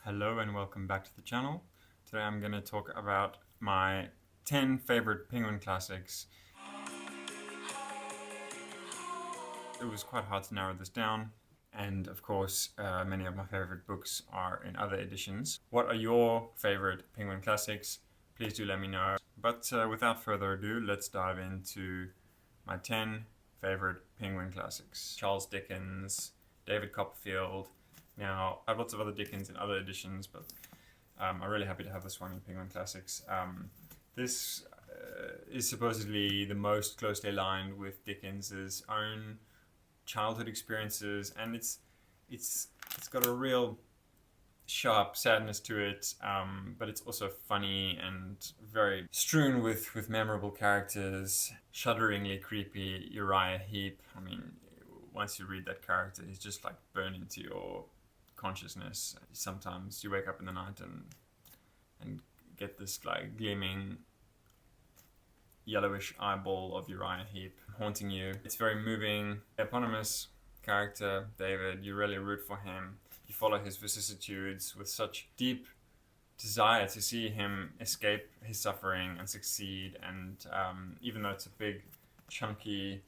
Hello and welcome back to the channel. Today I'm going to talk about my 10 favorite Penguin classics. It was quite hard to narrow this down, and of course many of my favorite books are in other editions. What are your favorite Penguin classics? Please do let me know. But without further ado, let's dive into my 10 favorite Penguin classics. Charles Dickens, David Copperfield. Now, I have lots of other Dickens in other editions, but I'm really happy to have this one in Penguin Classics. This is supposedly the most closely aligned with Dickens's own childhood experiences, and it's got a real sharp sadness to it, but it's also funny and very strewn with memorable characters. Shudderingly creepy Uriah Heep. I mean, once you read that character, he's just like burned into your consciousness. Sometimes you wake up in the night and get this like gleaming yellowish eyeball of Uriah Heep haunting you. It's very moving. The eponymous character, David, you really root for him. You follow his vicissitudes with such deep desire to see him escape his suffering and succeed. And even though it's a big, chunky,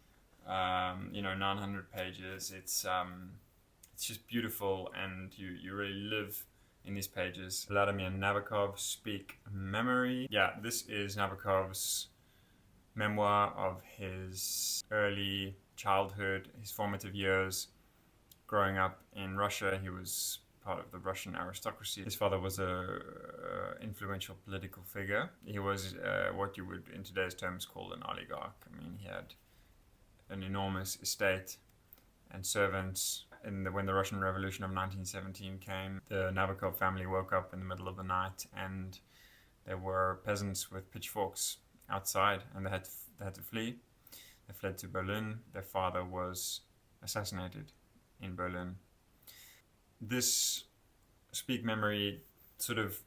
900 pages, it's just beautiful, and you really live in these pages. Vladimir Nabokov, Speak Memory. Yeah, this is Nabokov's memoir of his early childhood, his formative years. Growing up in Russia, he was part of the Russian aristocracy. His father was a influential political figure. He was what you would in today's terms call an oligarch. I mean, he had an enormous estate and servants. When the Russian Revolution of 1917 came, the Nabokov family woke up in the middle of the night, and there were peasants with pitchforks outside, and they had to flee. They fled to Berlin. Their father was assassinated in Berlin. This Speak Memory sort of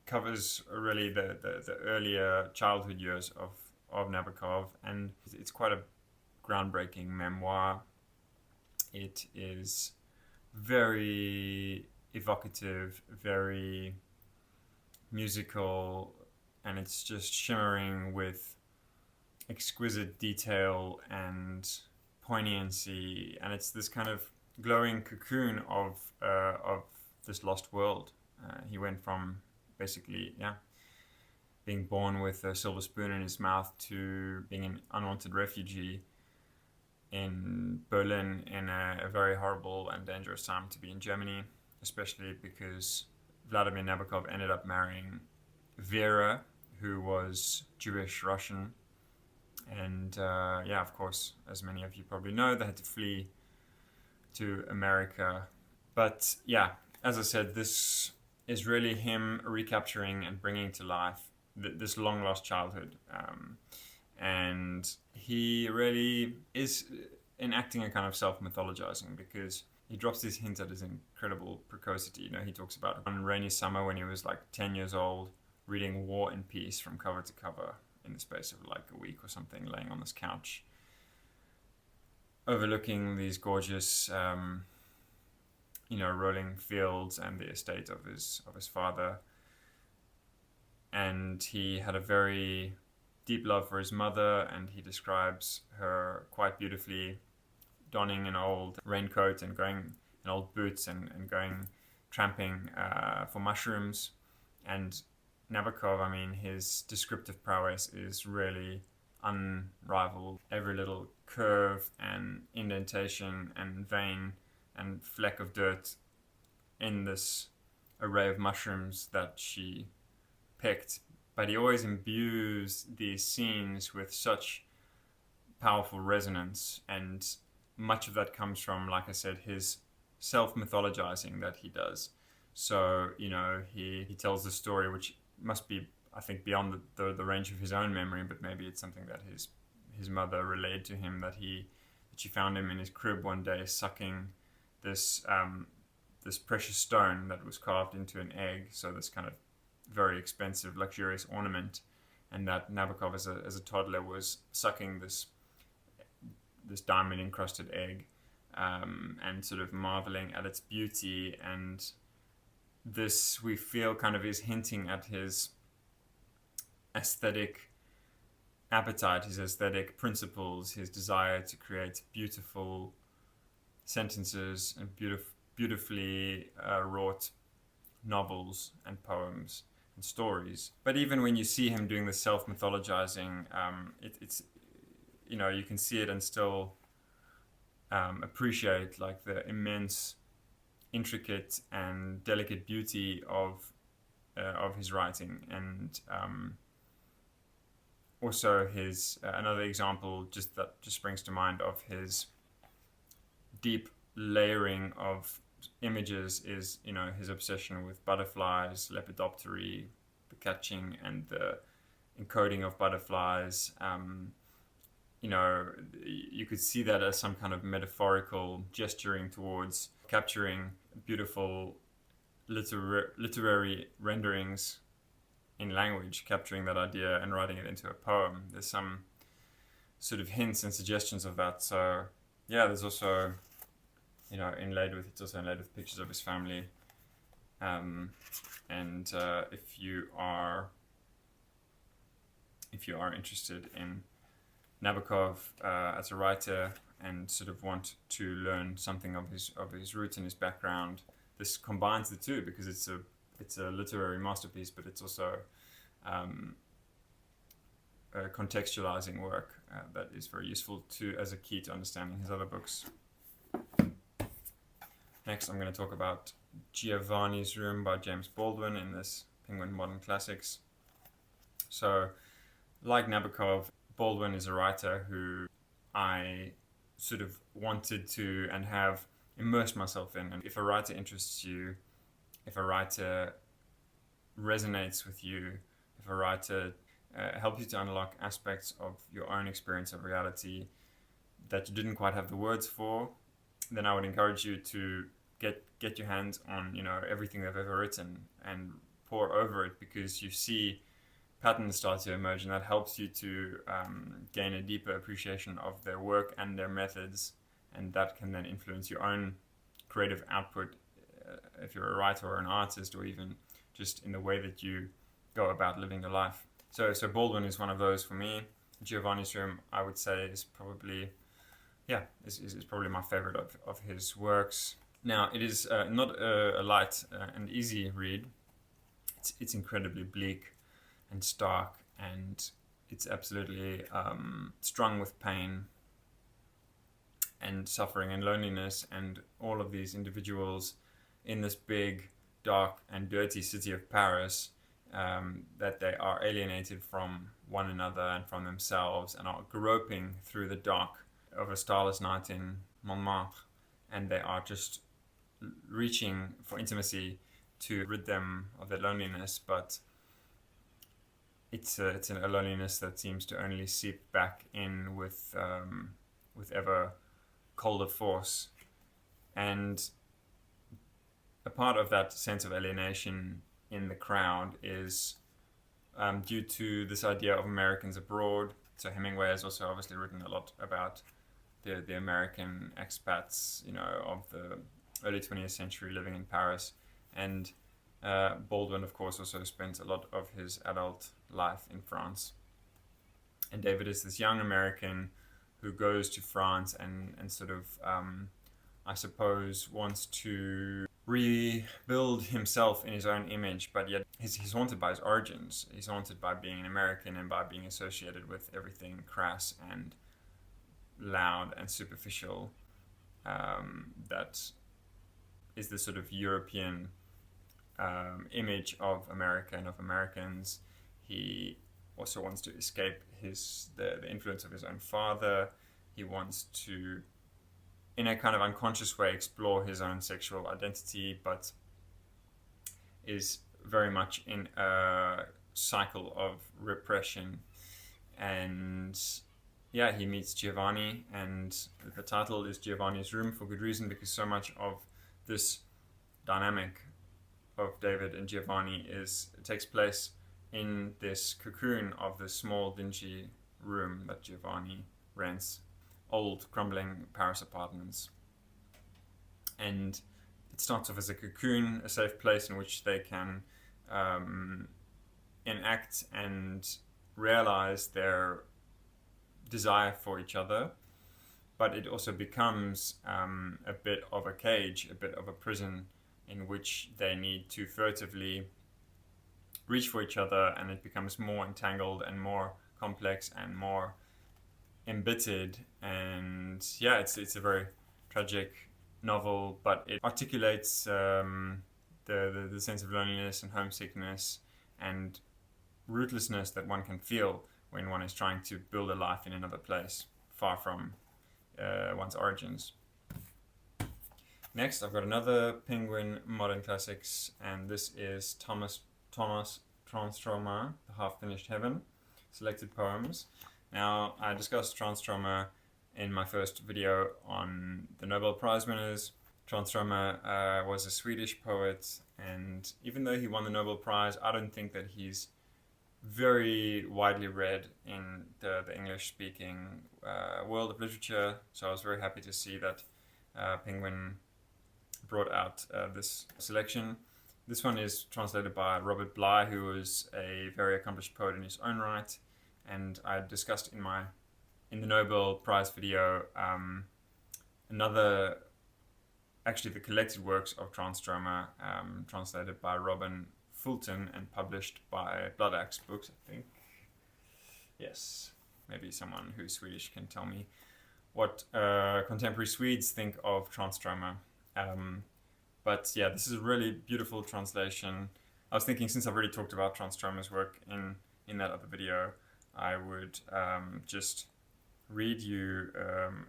covers really the earlier childhood years of Nabokov, and it's quite a groundbreaking memoir. It is very evocative, very musical, and it's just shimmering with exquisite detail and poignancy, and it's this kind of glowing cocoon of this lost world. He went from basically, being born with a silver spoon in his mouth to being an unwanted refugee in Berlin in a very horrible and dangerous time to be in Germany, especially because Vladimir Nabokov ended up marrying Vera, who was Jewish Russian. And of course, as many of you probably know, they had to flee to America. But yeah, as I said, this is really him recapturing and bringing to life this long lost childhood. And he really is enacting a kind of self-mythologizing, because he drops this hint at his incredible precocity. He talks about one rainy summer when he was like 10 years old, reading War and Peace from cover to cover in the space of like a week or something, laying on this couch, overlooking these gorgeous, rolling fields and the estate of his father. And he had a very deep love for his mother, and he describes her quite beautifully, donning an old raincoat and going in old boots and going tramping for mushrooms. And Nabokov, I mean, his descriptive prowess is really unrivaled. Every little curve and indentation and vein and fleck of dirt in this array of mushrooms that she picked. But he always imbues these scenes with such powerful resonance, and much of that comes from, like I said, his self-mythologizing that he does. So, he tells the story, which must be, I think, beyond the range of his own memory, but maybe it's something that his mother relayed to him, that she found him in his crib one day sucking this precious stone that was carved into an egg, so this kind of very expensive, luxurious ornament, and that Nabokov as a toddler was sucking this diamond encrusted egg, and sort of marveling at its beauty and this we feel kind of is hinting at his aesthetic appetite, his aesthetic principles, his desire to create beautiful sentences and beautifully wrought novels and poems and stories. But even when you see him doing the self-mythologizing, it's you can see it and still appreciate like the immense, intricate and delicate beauty of his writing, and also his another example that just springs to mind of his deep layering of images is his obsession with butterflies, Lepidopterae, the catching and the encoding of butterflies. You could see that as some kind of metaphorical gesturing towards capturing beautiful literary renderings in language, capturing that idea and writing it into a poem. There's some sort of hints and suggestions of that. So yeah, there's also it's also inlaid with pictures of his family. If you are interested in Nabokov as a writer and sort of want to learn something of his roots and his background, this combines the two, because it's a literary masterpiece, but it's also a contextualizing work that is very useful as a key to understanding his other books. Next, I'm going to talk about Giovanni's Room by James Baldwin in this Penguin Modern Classics. So, like Nabokov, Baldwin is a writer who I sort of wanted to and have immersed myself in. And if a writer interests you, if a writer resonates with you, if a writer helps you to unlock aspects of your own experience of reality that you didn't quite have the words for, then I would encourage you to get your hands on everything they've ever written and pore over it, because you see patterns start to emerge, and that helps you to gain a deeper appreciation of their work and their methods, and that can then influence your own creative output if you're a writer or an artist, or even just in the way that you go about living your life. So Baldwin is one of those for me. Giovanni's Room, I would say, is probably my favorite of his works. Now, it is not a light and easy read. It's incredibly bleak and stark, and it's absolutely strung with pain and suffering and loneliness, and all of these individuals in this big, dark and dirty city of Paris, that they are alienated from one another and from themselves, and are groping through the dark of a starless night in Montmartre, and they are just reaching for intimacy to rid them of their loneliness, but it's a loneliness that seems to only seep back in with ever colder force. And a part of that sense of alienation in the crowd is due to this idea of Americans abroad. So Hemingway has also obviously written a lot about the American expats, of the early 20th century living in Paris. And Baldwin, of course, also spent a lot of his adult life in France. And David is this young American who goes to France and sort of, I suppose, wants to rebuild himself in his own image, but yet he's haunted by his origins. He's haunted by being an American and by being associated with everything crass and loud and superficial that is the sort of European image of America and of Americans. He also wants to escape the influence of his own father. He wants to, in a kind of unconscious way, explore his own sexual identity, but is very much in a cycle of repression. And yeah, he meets Giovanni, and the title is Giovanni's Room for good reason, because so much of this dynamic of David and Giovanni takes place in this cocoon of this small dingy room that Giovanni rents, old crumbling Paris apartments. And it starts off as a cocoon, a safe place in which they can enact and realize their desire for each other, but it also becomes a bit of a cage, a bit of a prison in which they need to furtively reach for each other, and it becomes more entangled and more complex and more embittered. And yeah, it's a very tragic novel, but it articulates the sense of loneliness and homesickness and rootlessness that one can feel when one is trying to build a life in another place, far from one's origins. Next, I've got another Penguin Modern Classics, and this is Thomas Tranströmer, The Half-Finished Heaven, selected poems. Now, I discussed Tranströmer in my first video on the Nobel Prize winners. Tranströmer was a Swedish poet, and even though he won the Nobel Prize, I don't think that he's very widely read in the English-speaking world of literature. So I was very happy to see that Penguin brought out this selection. This one is translated by Robert Bly, who was a very accomplished poet in his own right, and I discussed in the Nobel Prize video actually the collected works of Tranströmer, translated by Robin Fulton and published by Blood Axe Books, I think. Yes, maybe someone who's Swedish can tell me what contemporary Swedes think of Tranströmer. But yeah, this is a really beautiful translation. I was thinking, since I've already talked about Tranströmer's work in that other video, I would just read you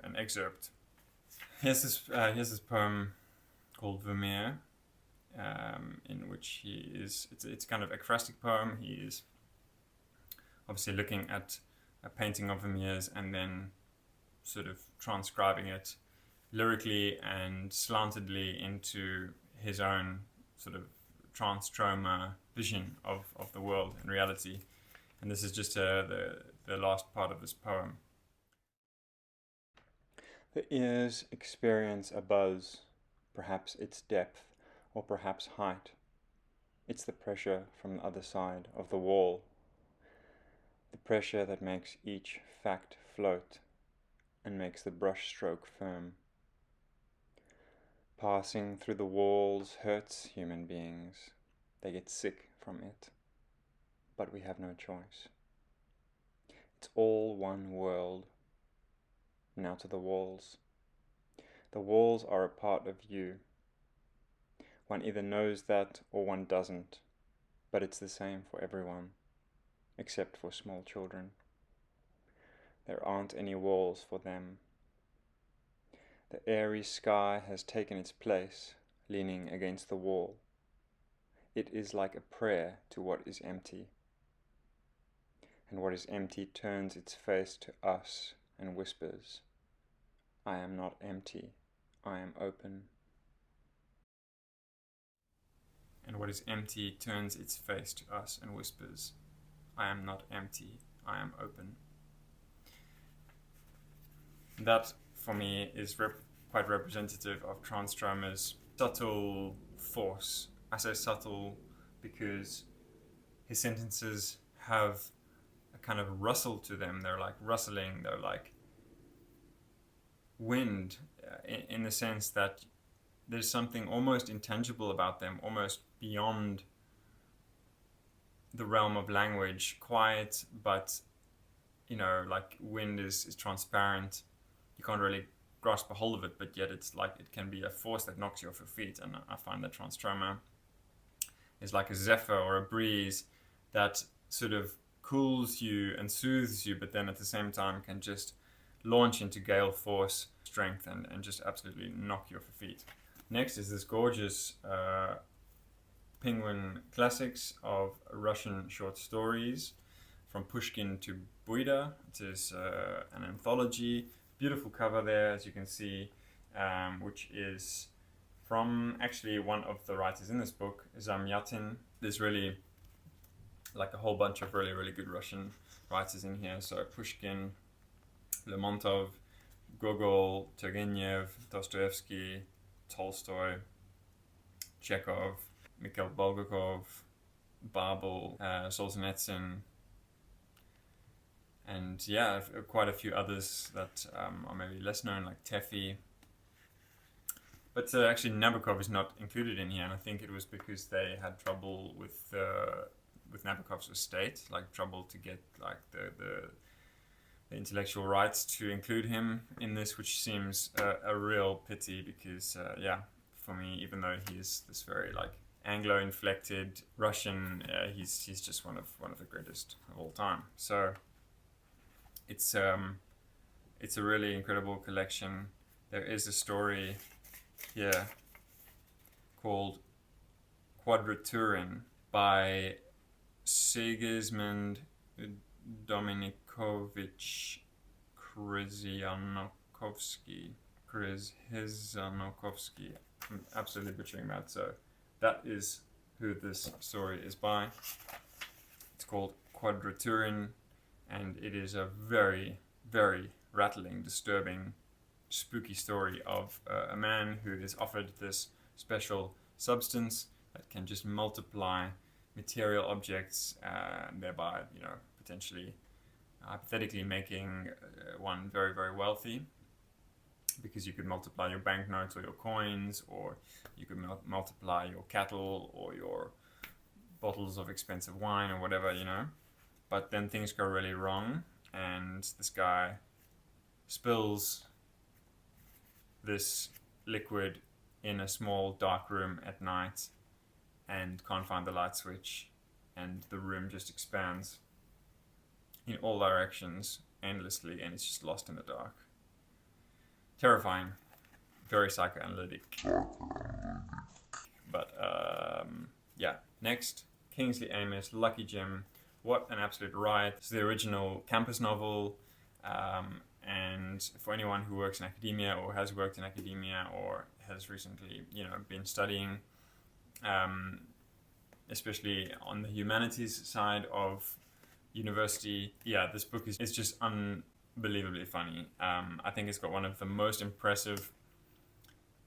an excerpt. Here's this poem called Vermeer, in which it's kind of a ekphrastic poem. He is obviously looking at a painting of Vermeer's and then sort of transcribing it lyrically and slantedly into his own sort of Tranströmer vision of the world and reality. And this is just the last part of this poem. The ears experience a buzz, perhaps its depth, or perhaps height. It's the pressure from the other side of the wall, the pressure that makes each fact float and makes the brushstroke firm. Passing through the walls hurts human beings. They get sick from it. But we have no choice. It's all one world. Now to the walls. The walls are a part of you. One either knows that or one doesn't, but it's the same for everyone, except for small children. There aren't any walls for them. The airy sky has taken its place, leaning against the wall. It is like a prayer to what is empty. And what is empty turns its face to us and whispers, I am not empty, I am open. And what is empty turns its face to us and whispers, I am not empty, I am open. That, for me, is quite representative of Tranströmer's subtle force. I say subtle because his sentences have a kind of rustle to them. They're like rustling, they're like wind, in the sense that there's something almost intangible about them, almost beyond the realm of language. Quiet, but like wind is transparent. You can't really grasp a hold of it, but yet it's like it can be a force that knocks you off your feet. And I find that Tranströmer is like a zephyr or a breeze that sort of cools you and soothes you, but then at the same time can just launch into gale force strength and just absolutely knock you off your feet. Next is this gorgeous Penguin Classics of Russian short stories, from Pushkin to Buida. It is an anthology. Beautiful cover there, as you can see, which is from actually one of the writers in this book, Zamyatin. There's really like a whole bunch of really, really good Russian writers in here. So Pushkin, Lermontov, Gogol, Turgenev, Dostoevsky, Tolstoy, Chekhov, Mikhail Bulgakov, Babel, Solzhenitsyn, and yeah, quite a few others that are maybe less known, like Teffy. But actually, Nabokov is not included in here, and I think it was because they had trouble with Nabokov's estate, like trouble to get like the intellectual rights to include him in this, which seems a real pity because yeah, for me, even though he's this very like Anglo-inflected Russian, he's just one of the greatest of all time. So it's a really incredible collection. There is a story here called Quadraturin by Sigismund Dominikovich Kryzhanovsky. I'm absolutely butchering that. So that is who this story is by. It's called Quadraturin, and it is a very, very rattling, disturbing, spooky story of a man who is offered this special substance that can just multiply material objects, thereby, potentially, hypothetically making one very, very wealthy, because you could multiply your banknotes or your coins, or you could multiply your cattle or your bottles of expensive wine or whatever, But then things go really wrong, and this guy spills this liquid in a small dark room at night and can't find the light switch, and the room just expands in all directions endlessly, and it's just lost in the dark. Terrifying, very psychoanalytic. But yeah, next, Kingsley Amis, Lucky Jim. What an absolute riot. It's the original campus novel, and for anyone who works in academia or has worked in academia or has recently, been studying, especially on the humanities side of university, yeah, this book is just unbelievably funny. I think it's got one of the most impressive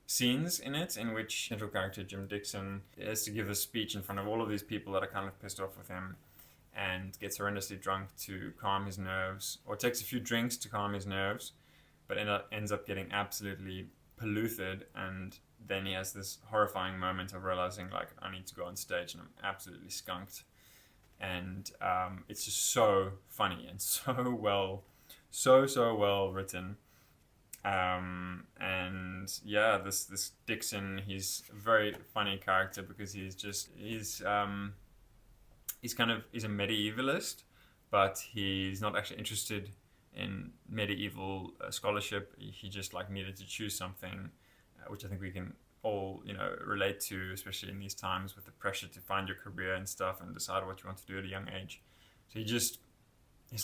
scenes in it, in which central character Jim Dixon has to give a speech in front of all of these people that are kind of pissed off with him, and gets horrendously drunk to calm his nerves, or takes a few drinks to calm his nerves, but ends up getting absolutely polluted, and then he has this horrifying moment of realizing, like, I need to go on stage and I'm absolutely skunked. And it's just so funny and so well written. And yeah, this Dixon, he's a very funny character because he's a medievalist, but he's not actually interested in medieval scholarship. He just needed to choose something, which I think we can all relate to, especially in these times with the pressure to find your career and stuff and decide what you want to do at a young age. So he's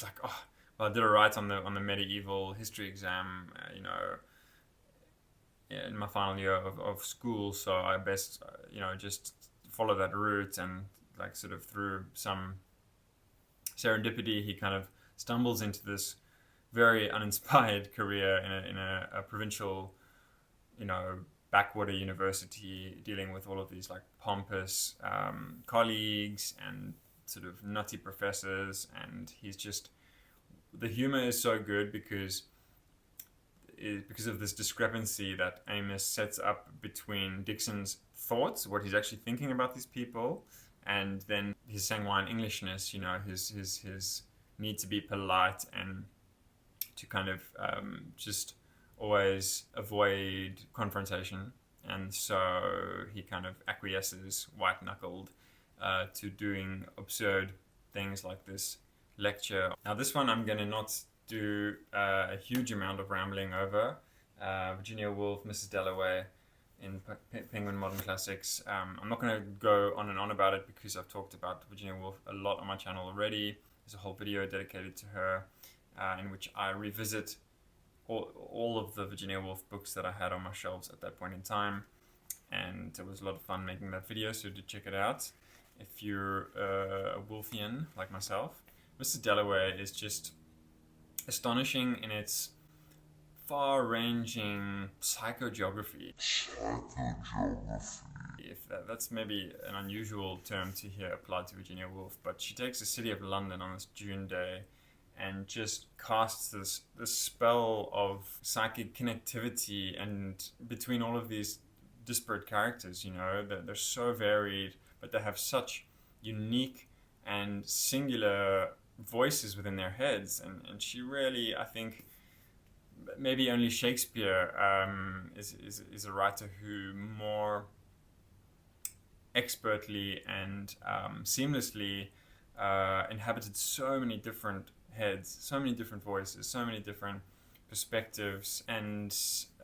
like, oh, well, I did alright on the medieval history exam, in my final year of school, so I best just follow that route. And sort of through some serendipity, he kind of stumbles into this very uninspired career in a provincial, backwater university, dealing with all of these pompous colleagues and sort of nutty professors. And the humor is so good because of this discrepancy that Amis sets up between Dixon's thoughts, what he's actually thinking about these people, and then his sanguine Englishness, his need to be polite and to kind of just always avoid confrontation. And so he kind of acquiesces, white-knuckled, to doing absurd things like this lecture. Now this one I'm going to not do a huge amount of rambling over. Virginia Woolf, Mrs. Dalloway in Penguin Modern Classics. I'm not going to go on and on about it because I've talked about Virginia Woolf a lot on my channel already. There's a whole video dedicated to her, in which I revisit all of the Virginia Woolf books that I had on my shelves at that point in time, and it was a lot of fun making that video, so do check it out if you're a Woolfian like myself. Mrs. Dalloway is just astonishing in its far-ranging psychogeography. if that's maybe an unusual term to hear applied to Virginia Woolf, but she takes the city of London on this June day and just casts this spell of psychic connectivity and between all of these disparate characters, you know, they're so varied, but they have such unique and singular voices within their heads. And she really, I think, maybe only Shakespeare is a writer who more expertly and seamlessly inhabited so many different heads, so many different voices, so many different perspectives. And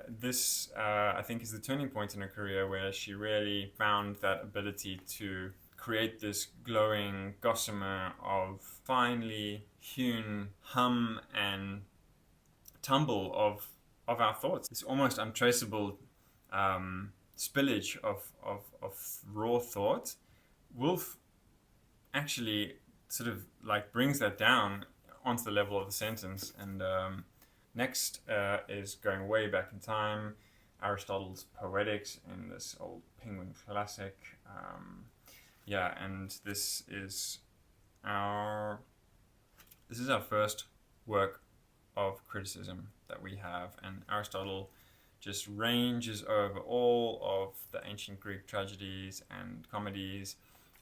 this, I think, is the turning point in her career where she really found that ability to create this glowing gossamer of finely hewn hum and tumble of our thoughts. It's almost untraceable spillage of raw thought. Woolf actually sort of like brings that down onto the level of the sentence. And next is going way back in time, Aristotle's Poetics in this old Penguin classic. And this is our first work of criticism that we have, and Aristotle just ranges over all of the ancient Greek tragedies and comedies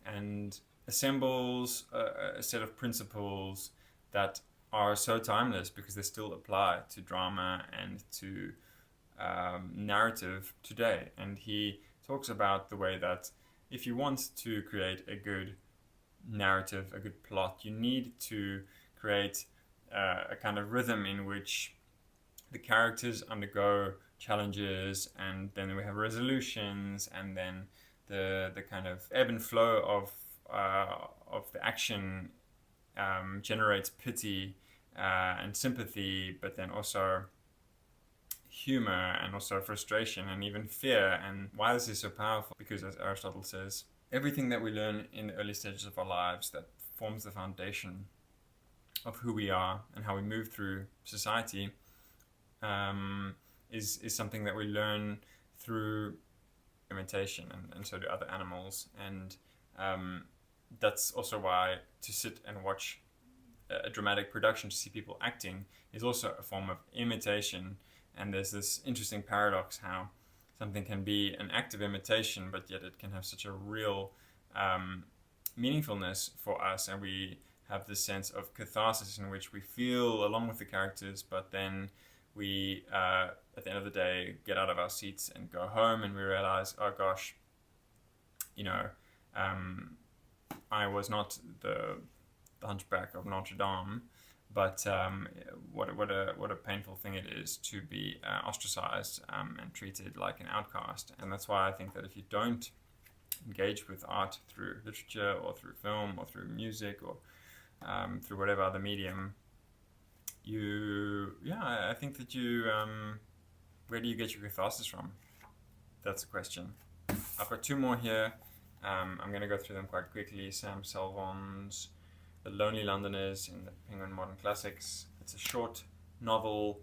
and assembles a set of principles that are so timeless because they still apply to drama and to narrative today. And he talks about the way that if you want to create a good narrative, a good plot, you need to create a kind of rhythm in which the characters undergo challenges, and then we have resolutions, and then the kind of ebb and flow of the action generates pity and sympathy, but then also humor and also frustration and even fear. And why this is so powerful, because as Aristotle says, everything that we learn in the early stages of our lives that forms the foundation of who we are and how we move through society is something that we learn through imitation, and so do other animals. And that's also why to sit and watch a dramatic production, to see people acting, is also a form of imitation. And there's this interesting paradox how something can be an act of imitation, but yet it can have such a real meaningfulness for us, and we have this sense of catharsis in which we feel along with the characters, but then we, at the end of the day, get out of our seats and go home, and we realize, oh gosh, you know, I was not the Hunchback of Notre Dame, but what a painful thing it is to be ostracized and treated like an outcast. And that's why I think that if you don't engage with art through literature or through film or through music or through whatever other medium, I think that you, where do you get your catharsis from? That's a question. I've got two more here. I'm going to go through them quite quickly. Sam Salvon's The Lonely Londoners in the Penguin Modern Classics. It's a short novel.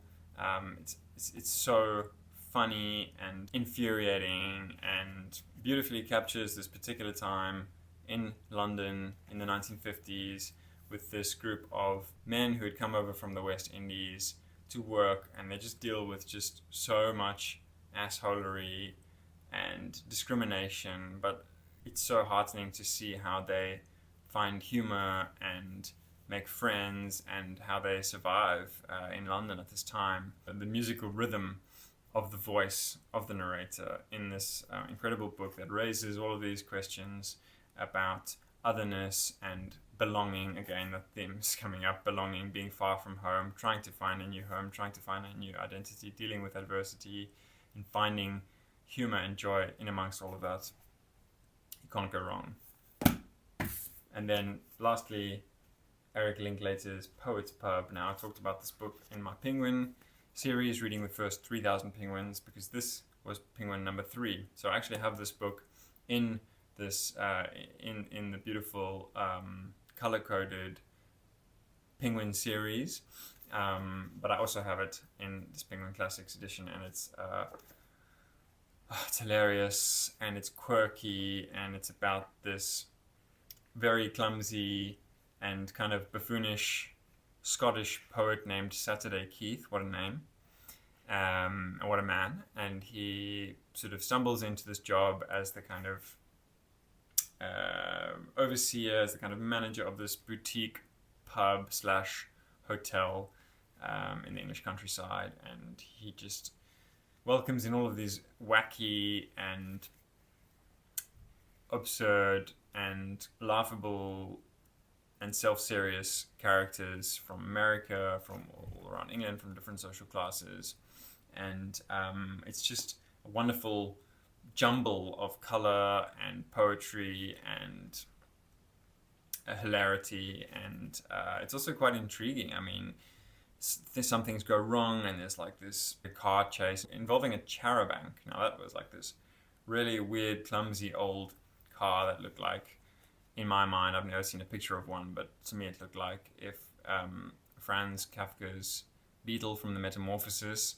It's so funny and infuriating and beautifully captures this particular time in London in the 1950s with this group of men who had come over from the West Indies to work, and they just deal with just so much assholery and discrimination, but it's so heartening to see how they find humor and make friends and how they survive in London at this time. The musical rhythm of the voice of the narrator in this incredible book that raises all of these questions about otherness and belonging. Again, the theme's coming up: belonging, being far from home, trying to find a new home, trying to find a new identity, dealing with adversity, and finding humor and joy in amongst all of that. You can't go wrong. And then lastly, Eric Linklater's Poet's Pub. Now, I talked about this book in my Penguin series, reading the first 3,000 penguins, because this was penguin number 3. So I actually have this book in this in the beautiful color-coded Penguin series, but I also have it in this Penguin Classics edition, and it's it's hilarious and it's quirky, and it's about this very clumsy and kind of buffoonish Scottish poet named Saturday Keith. What a name. What a man. And he sort of stumbles into this job as the kind of overseer, as the kind of manager of this boutique pub slash hotel in the English countryside. And he just welcomes in all of these wacky and absurd and laughable and self-serious characters from America, from all around England, from different social classes. And it's just a wonderful jumble of color and poetry and hilarity, and it's also quite intriguing. I mean, some things go wrong, and there's like this car chase involving a charabanc. Now that was like this really weird, clumsy old car that looked like, in my mind, I've never seen a picture of one, but to me it looked like if Franz Kafka's Beetle from the Metamorphosis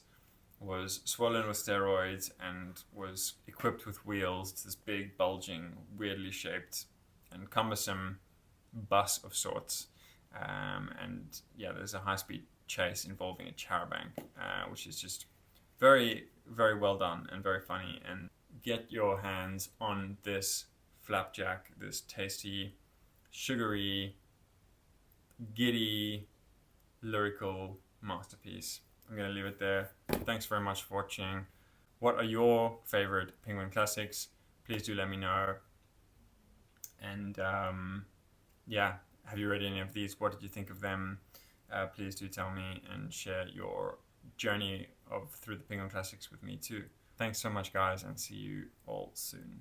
was swollen with steroids and was equipped with wheels. It's this big, bulging, weirdly shaped and cumbersome bus of sorts. And yeah, there's a high-speed chase involving a charabanc, which is just very, very well done and very funny. And get your hands on this Flapjack, this tasty, sugary, giddy, lyrical masterpiece. I'm going to leave it there. Thanks very much for watching. What are your favorite Penguin classics? Please do let me know. And yeah, have you read any of these? What did you think of them? Please do tell me and share your journey through the Penguin classics with me too. Thanks so much, guys, and see you all soon.